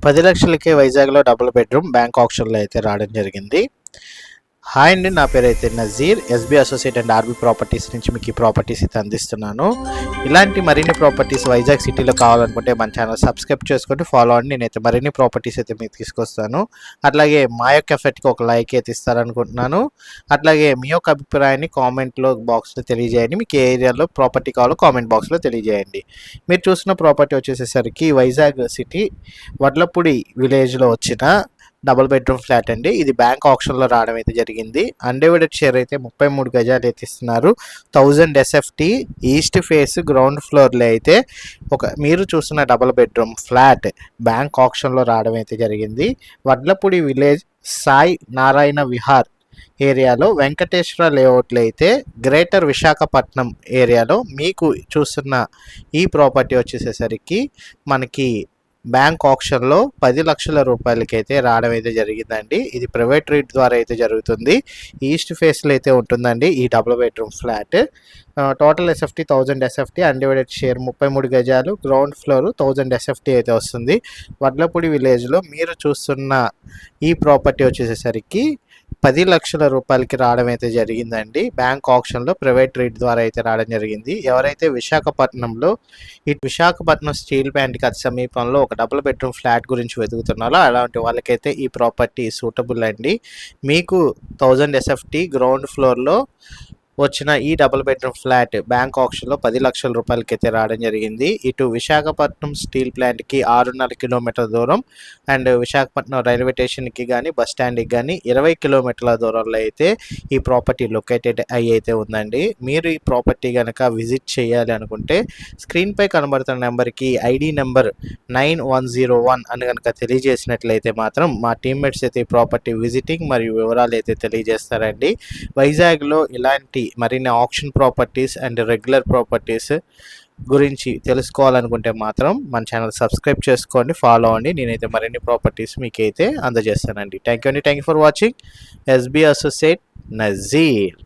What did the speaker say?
10 లక్షలకే వైజాగ్లో double bedroom bank ఆప్షన్లో అయితే రావడం జరిగింది. హాయ్ అండి, నా పేరు అయితే Nazir, SB associate and RB properties నుంచి మీకు ఈ ప్రాపర్టీస్ అయితే అందిస్తున్నాను. ఇలాంటి మరిన్ని ప్రాపర్టీస్ వైజాగ్ సిటీలో కావాలనుకుంటే మన ఛానల్ సబ్స్క్రైబ్ చేసుకొని ఫాలో అవ్వండి. నేనైతే మరిన్ని ప్రాపర్టీస్ అయితే మీకు తీసుకొస్తాను. అట్లాగే మా యొక్క ఎఫర్ట్కి ఒక లైక్ అయితే ఇస్తారనుకుంటున్నాను. అట్లాగే మీ యొక్క అభిప్రాయాన్ని కామెంట్లో బాక్స్లో తెలియజేయండి. మీకు ఏ ఏరియాలో ప్రాపర్టీ కావాలో కామెంట్ బాక్స్లో తెలియజేయండి. మీరు చూసిన ప్రాపర్టీ వచ్చేసేసరికి వైజాగ్ సిటీ వడ్లపూడి విలేజ్లో వచ్చిన డబుల్ బెడ్రూమ్ ఫ్లాట్ అండి. ఇది బ్యాంక్ ఆప్షన్లో రావడం అయితే జరిగింది. అన్డివైడెడ్ షేర్ అయితే 33 గజాలు అయితే ఇస్తున్నారు. 1000 SFT ఈస్ట్ ఫేస్ గ్రౌండ్ ఫ్లోర్లో అయితే మీరు చూస్తున్న డబుల్ బెడ్రూమ్ ఫ్లాట్ బ్యాంక్ ఆప్షన్లో రావడం అయితే జరిగింది. వడ్లపూడి విలేజ్ సాయి నారాయణ విహార్ ఏరియాలో వెంకటేశ్వర లేఅవుట్లో అయితే గ్రేటర్ విశాఖపట్నం ఏరియాలో మీకు చూస్తున్న ఈ ప్రాపర్టీ వచ్చేసేసరికి మనకి బ్యాంక్ ఆప్షన్లో 10 లక్షల రూపాయలకి అయితే రావడం అయితే జరిగిందండి. ఇది ప్రైవేట్ రేట్ ద్వారా అయితే జరుగుతుంది. ఈస్ట్ ఫేస్లో అయితే ఉంటుందండి ఈ double bedroom flat. Total SFT 1000 SFT, undivided share 33 గజాలు, గ్రౌండ్ ఫ్లోర్ 1000 SFT అయితే వస్తుంది. వడ్లపూడి విలేజ్లో మీరు చూస్తున్న ఈ ప్రాపర్టీ వచ్చేసేసరికి 10 లక్షల రూపాయలకి రావడం అయితే జరిగిందండి. బ్యాంక్ ఆప్షన్లో ప్రైవేట్ రేట్ ద్వారా అయితే రావడం జరిగింది. ఎవరైతే విశాఖపట్నంలో ఈ విశాఖపట్నం స్టీల్ ప్లాంట్కి అతి సమీపంలో ఒక డబుల్ బెడ్రూమ్ ఫ్లాట్ గురించి వెతుకుతున్నారో అలాంటి వాళ్ళకైతే ఈ ప్రాపర్టీ సూటబుల్ అండి. మీకు 1000 SFT గ్రౌండ్ ఫ్లోర్లో వచ్చిన ఈ డబుల్ బెడ్రూమ్ ఫ్లాట్ బ్యాంక్ ఆప్షన్లో 10 లక్షల రూపాయలకి అయితే రావడం జరిగింది. ఇటు విశాఖపట్నం స్టీల్ ప్లాంట్కి 6.5 కిలోమీటర్ల దూరం అండ్ విశాఖపట్నం రైల్వే స్టేషన్కి కానీ బస్ స్టాండ్కి కానీ 20 కిలోమీటర్ల దూరంలో అయితే ఈ ప్రాపర్టీ లొకేటెడ్ అయ్యి అయితే ఉందండి. మీరు ఈ ప్రాపర్టీ కనుక విజిట్ చేయాలి అనుకుంటే స్క్రీన్పై కనబడుతున్న నెంబర్కి ID నెంబర్ 9101 అని కనుక తెలియజేసినట్లయితే మాత్రం మా టీమ్మేట్స్ అయితే ఈ ప్రాపర్టీ విజిటింగ్ మరియు వివరాలు అయితే తెలియజేస్తారండి. వైజాగ్లో ఇలాంటి మరిన్ని option properties and regular properties గురించి తెలుసుకోవాలనుకుంటే మాత్రం మన ఛానల్ సబ్స్క్రైబ్ చేసుకోండి, ఫాలో అవ్వండి. నేనైతే మరిన్ని ప్రాపర్టీస్ మీకైతే అందజేస్తానండి. Thank you for watching. SB associate Nazir.